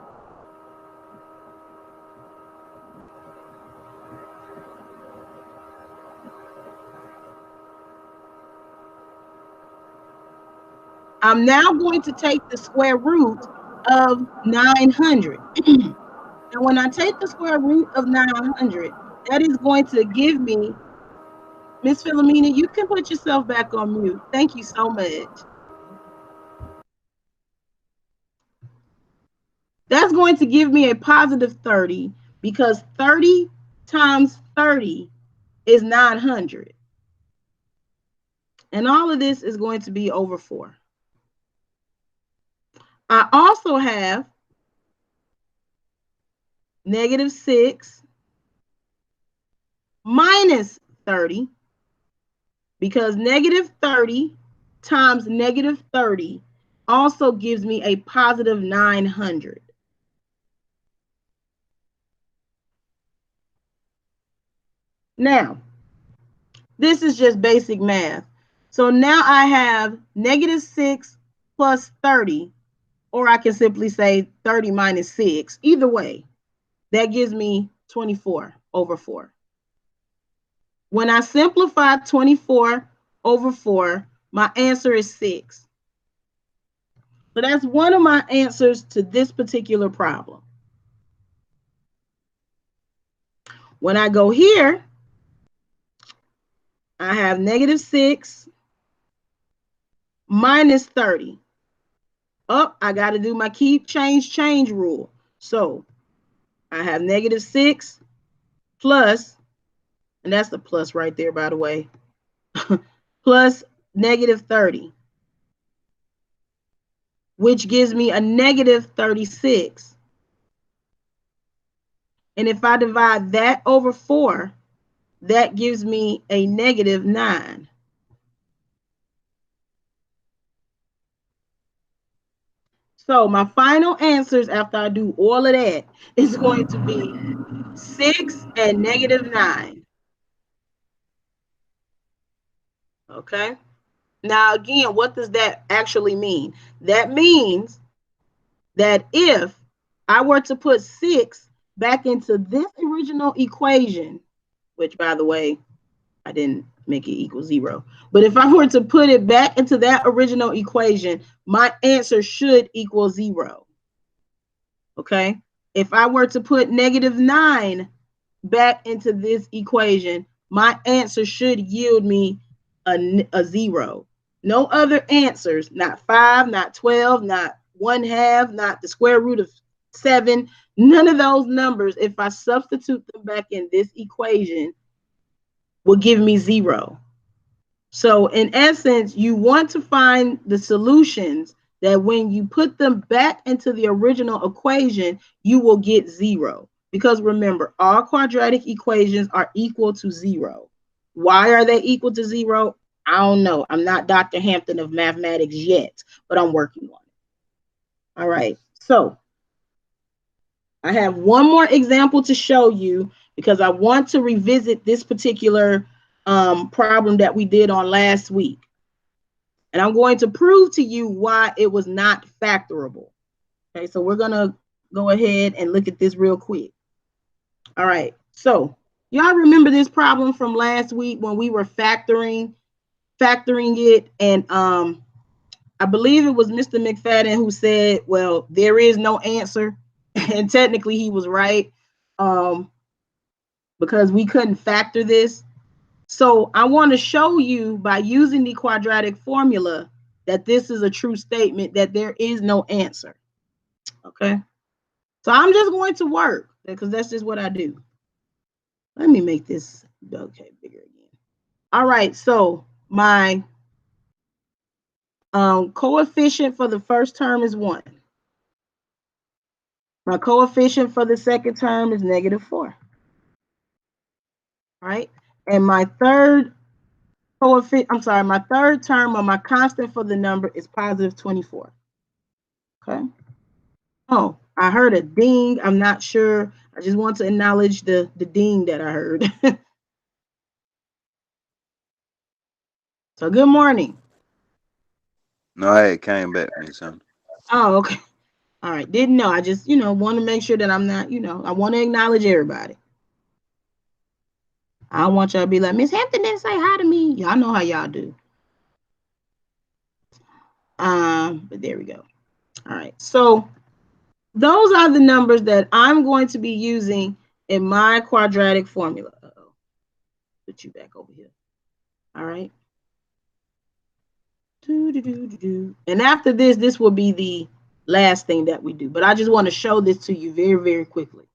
I'm now going to take the square root of 900. And when I take the square root of 900, that is going to give me, Miss Philomena, you can put yourself back on mute. Thank you so much. That's going to give me a positive 30 because 30 times 30 is 900. And all of this is going to be over 4. I also have negative 6 minus 30 because negative 30 times negative 30 also gives me a positive 900. Now, this is just basic math. So now I have negative 6 plus 30, or I can simply say 30 minus 6. Either way, that gives me 24 over 4. When I simplify 24 over 4, my answer is 6. So that's one of my answers to this particular problem. When I go here, I have negative 6 minus 30. Oh, I got to do my keep, change rule. So I have negative 6 plus, and that's the plus right there, by the way, plus negative 30, which gives me a negative 36. And if I divide that over 4, that gives me a negative 9. So my final answers after I do all of that is going to be 6 and negative 9. Okay. Now, again, what does that actually mean? That means that if I were to put 6 back into this original equation, which, by the way, I didn't make it equal 0. But if I were to put it back into that original equation, my answer should equal 0. Okay? If I were to put negative 9 back into this equation, my answer should yield me a 0. No other answers, not 5, not 12, not 1/2, not the square root of 7. None of those numbers, if I substitute them back in this equation, will give me 0. So in essence, you want to find the solutions that when you put them back into the original equation, you will get 0. Because remember, all quadratic equations are equal to 0. Why are they equal to 0? I don't know. I'm not Dr. Hampton of mathematics yet, but I'm working on it. All right. So I have one more example to show you because I want to revisit this particular problem that we did on last week. And I'm going to prove to you why it was not factorable. Okay, so we're going to go ahead and look at this real quick. All right, so y'all remember this problem from last week when we were factoring it, and I believe it was Mr. McFadden who said, well, there is no answer. And technically he was right, um, because we couldn't factor this. So I want to show you by using the quadratic formula that this is a true statement, that there is no answer. Okay. So I'm just going to work because that's just what I do. Let me make this, okay, bigger again. All right. So my coefficient for the first term is 1. My coefficient for the second term is -4. Right. And my third coefficient, I'm sorry, my third term or my constant for the number is +24. Okay. Oh, I heard a ding. I'm not sure. I just want to acknowledge the ding that I heard. So good morning. No, I had came back, Miss Hunter. Oh, okay. All right. Didn't know. I just, want to make sure that I'm not, I want to acknowledge everybody. I don't want y'all to be like, Miss Hampton didn't say hi to me. Y'all know how y'all do. But there we go. All right. So those are the numbers that I'm going to be using in my quadratic formula. Uh-oh. Put you back over here. All right. And after this will be the last thing that we do. But I just want to show this to you very, very quickly.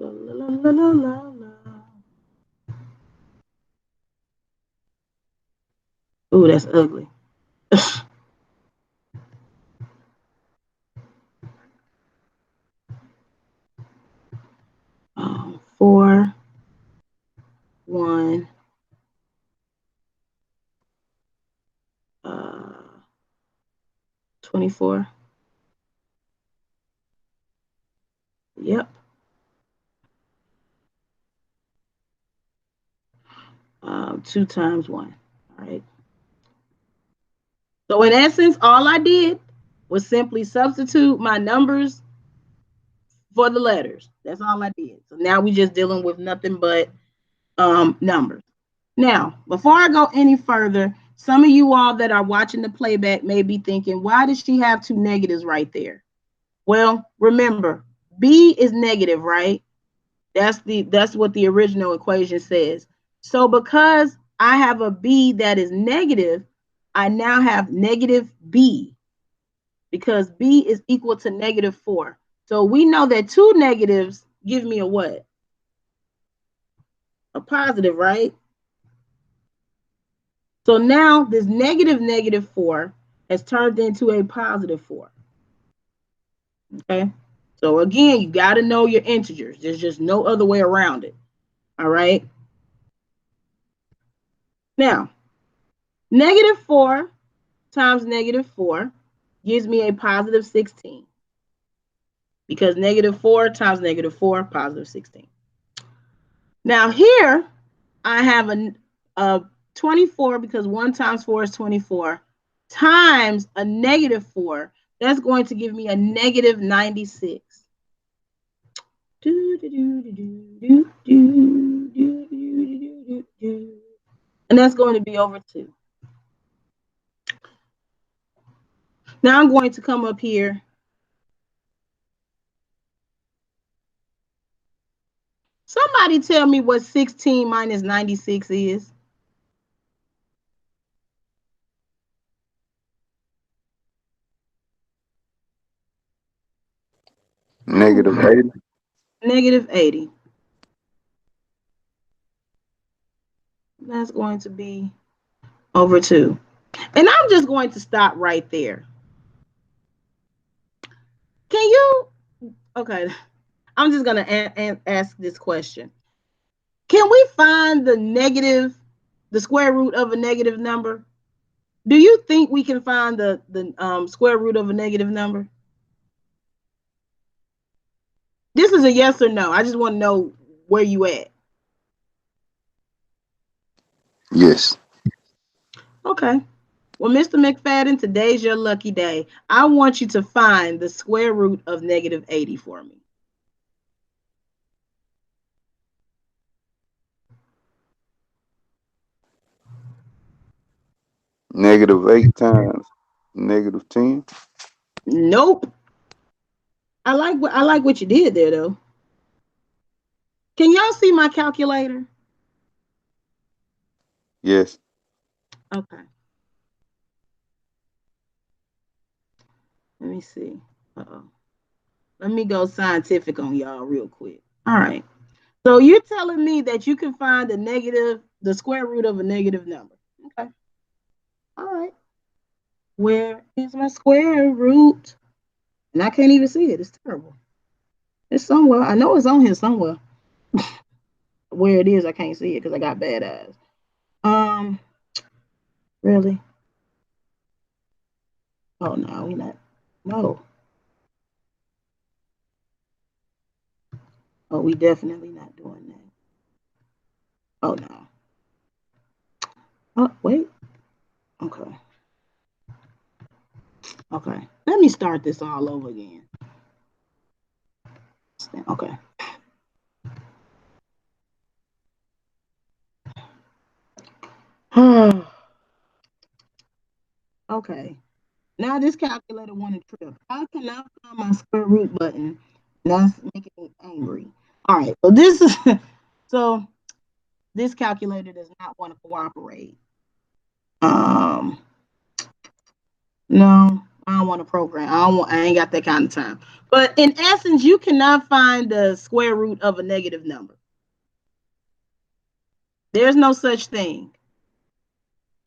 La, la, la, la, la, la. Ooh, that's ugly. 4, 1, 24. Yep. 2 times 1. All right. So in essence, all I did was simply substitute my numbers for the letters. That's all I did. So now we just dealing with nothing but numbers. Now, before I go any further, some of you all that are watching the playback may be thinking, why does she have 2 negatives right there? Well, remember, B is negative, right? That's what the original equation says. So because I have a B that is negative, I now have negative B, because B is equal to -4. So we know that 2 negatives give me a what? A positive, right? So now this -4 has turned into a +4. Okay. So again, you got to know your integers. There's just no other way around it. All right. Now, -4 times -4 gives me a +16, because -4 times -4, +16. Now here I have a 24, because 1 times 4 is 24, times a -4. That's going to give me a -96. And that's going to be over 2. Now I'm going to come up here. Somebody tell me what 16 minus 96 is. -80. -80. That's going to be over 2. And I'm just going to stop right there. Can you, okay, I'm just going to ask this question. Can we find the square root of a negative number? Do you think we can find the square root of a negative number? This is a yes or no. I just want to know where you at. Yes. Okay. Well, Mr. McFadden, today's your lucky day. I want you to find the square root of negative 80 for me. -8 times -10. Nope. I like what you did there though. Can y'all see my calculator? Yes. Okay. Let me see. Uh-oh. Let me go scientific on y'all real quick. All right. So you're telling me that you can find the square root of a negative number. Okay. All right. Where is my square root? And I can't even see it. It's terrible. It's somewhere. I know it's on here somewhere. Where it is, I can't see it because I got bad eyes. Really? Oh no, we not. No. Oh, we definitely not doing that. Oh no. Oh wait. Okay. Okay. Let me start this all over again. Okay. Okay. Now this calculator want to trip. I cannot find my square root button. That's making me angry. All right. So this is so this calculator does not want to cooperate. Um, no, I don't want to program. I ain't got that kind of time. But in essence, you cannot find the square root of a negative number. There's no such thing.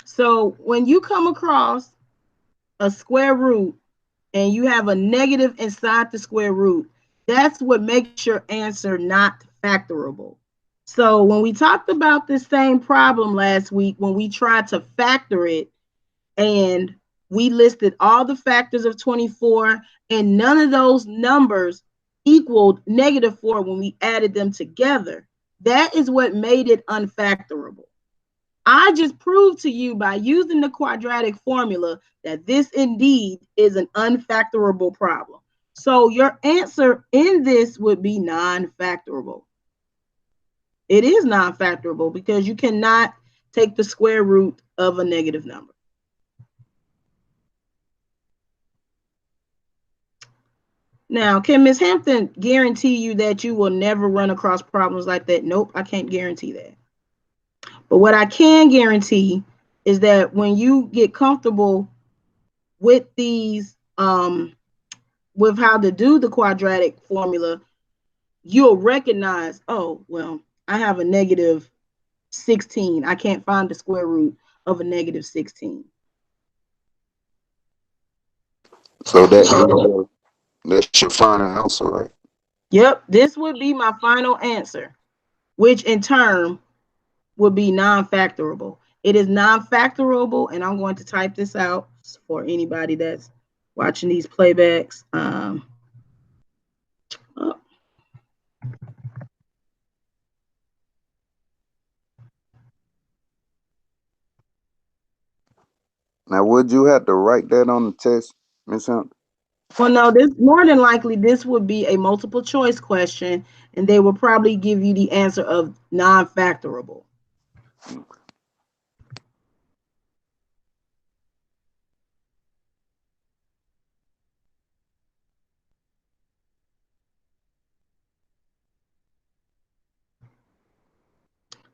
So when you come across a square root and you have a negative inside the square root, that's what makes your answer not factorable. So when we talked about this same problem last week, when we tried to factor it and we listed all the factors of 24 and none of those numbers equaled -4 when we added them together, that is what made it unfactorable. I just proved to you by using the quadratic formula that this indeed is an unfactorable problem. So your answer in this would be non-factorable. It is non-factorable because you cannot take the square root of a negative number. Now, can Ms. Hampton guarantee you that you will never run across problems like that? Nope, I can't guarantee that. But what I can guarantee is that when you get comfortable with these, with how to do the quadratic formula, you'll recognize, oh, well, I have a -16. I can't find the square root of a -16. So that's your final answer, right? Yep, this would be my final answer, which in turn would be non-factorable. It is non-factorable, and I'm going to type this out for anybody that's watching these playbacks. Oh, Now, would you have to write that on the test, Miss Hunt? well, no, this more than likely this would be a multiple choice question, and they will probably give you the answer of non-factorable.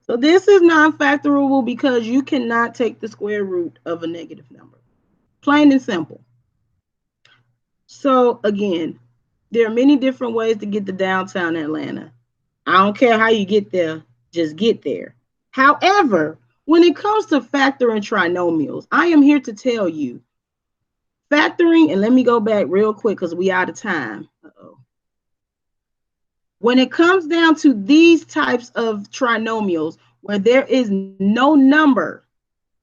So this is non-factorable because you cannot take the square root of a negative number. Plain and simple. So again, there are many different ways to get to downtown Atlanta. I don't care how you get there, just get there. However, when it comes to factoring trinomials, I am here to tell you factoring, and let me go back real quick because we out of time. Uh-oh. When it comes down to these types of trinomials where there is no number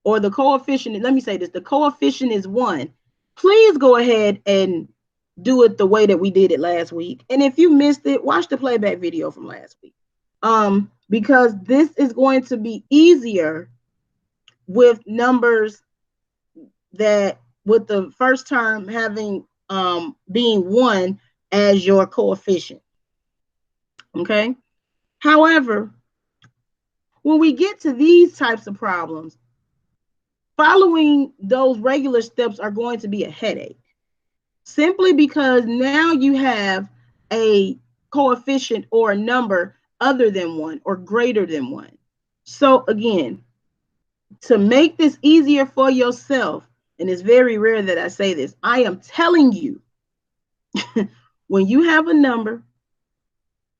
or the coefficient, let me say this, the coefficient is 1, please go ahead and do it the way that we did it last week. And if you missed it, watch the playback video from last week. Because this is going to be easier with numbers that with the first term having being 1 as your coefficient. Okay. However, when we get to these types of problems, following those regular steps are going to be a headache, simply because now you have a coefficient or a number other than 1 or greater than 1. So again, to make this easier for yourself, and it's very rare that I say this, I am telling you, when you have a number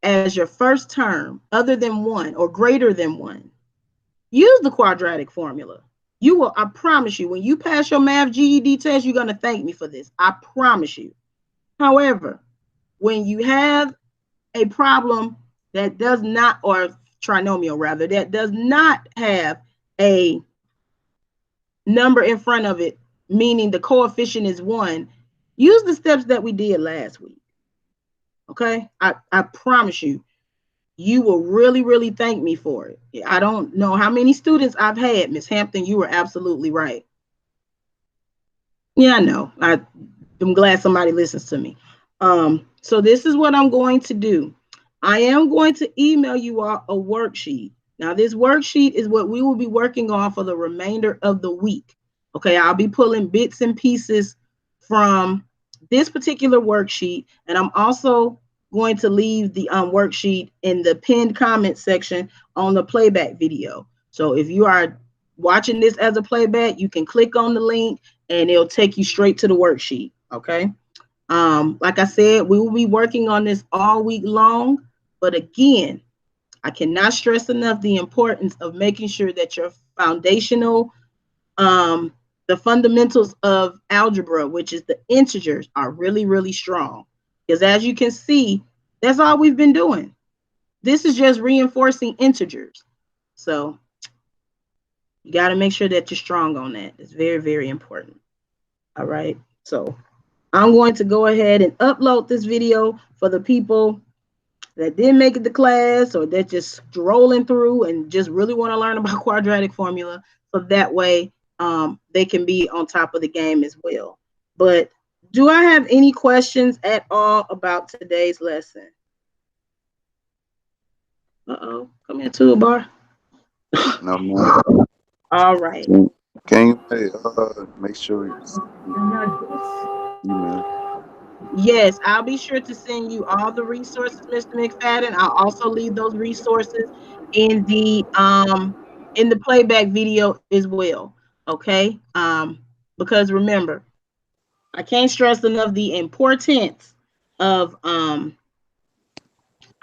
as your first term other than 1 or greater than 1, use the quadratic formula. You will, I promise you, when you pass your math GED test, you're going to thank me for this. I promise you. However, when you have a problem that does not, or trinomial rather, that does not have a number in front of it, meaning the coefficient is 1, use the steps that we did last week. Okay? I promise you, you will really, really thank me for it. I don't know how many students I've had. Miss Hampton, you were absolutely right. Yeah, I know. I'm glad somebody listens to me. So this is what I'm going to do. I am going to email you all a worksheet. Now, this worksheet is what we will be working on for the remainder of the week. Okay, I'll be pulling bits and pieces from this particular worksheet, and I'm also going to leave the worksheet in the pinned comment section on the playback video. So if you are watching this as a playback, you can click on the link and it'll take you straight to the worksheet. Okay. Like I said, we will be working on this all week long. But again, I cannot stress enough the importance of making sure that your foundational, the fundamentals of algebra, which is the integers, are really, really strong. Because as you can see, that's all we've been doing. This is just reinforcing integers. So you got to make sure that you're strong on that. It's very, very important. All right. So I'm going to go ahead and upload this video for the people that didn't make it to class or that just strolling through and just really want to learn about quadratic formula. So that way they can be on top of the game as well. But do I have any questions at all about today's lesson? Uh-oh, come here, toolbar. No, man. All right. Can you make sure you email? Yes, I'll be sure to send you all the resources, Mr. McFadden. I'll also leave those resources in the playback video as well. Okay. Because remember, I can't stress enough the importance of I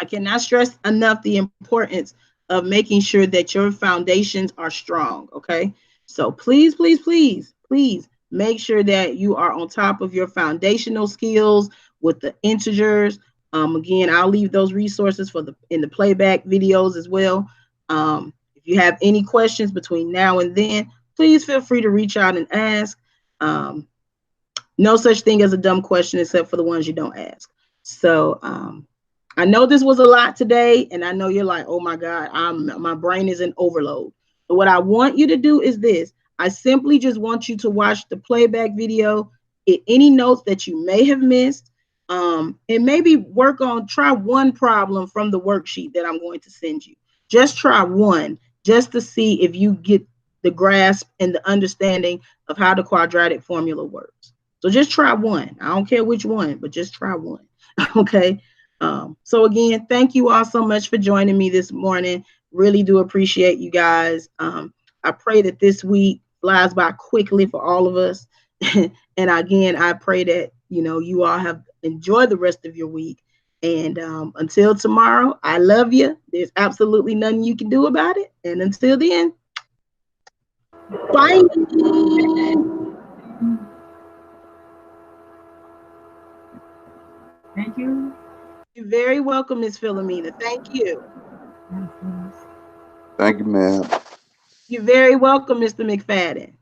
cannot stress enough the importance of making sure that your foundations are strong. Okay. So please, please, please, please make sure that you are on top of your foundational skills with the integers. Again, I'll leave those resources for in the playback videos as well. If you have any questions between now and then, please feel free to reach out and ask. No such thing as a dumb question except for the ones you don't ask. So I know this was a lot today, and I know you're like, oh my God, my brain is in overload. But what I want you to do is this. I simply just want you to watch the playback video, get any notes that you may have missed, and maybe try one problem from the worksheet that I'm going to send you. Just try one, just to see if you get the grasp and the understanding of how the quadratic formula works. So just try one. I don't care which one, but just try one. Okay. So again, thank you all so much for joining me this morning. Really do appreciate you guys. I pray that this week flies by quickly for all of us. And again, I pray that, you all have enjoyed the rest of your week. And until tomorrow, I love you. There's absolutely nothing you can do about it. And until then, bye. Thank you. You're very welcome, Miss Philomena. Thank you. Thank you. Thank you, ma'am. You're very welcome, Mr. McFadden.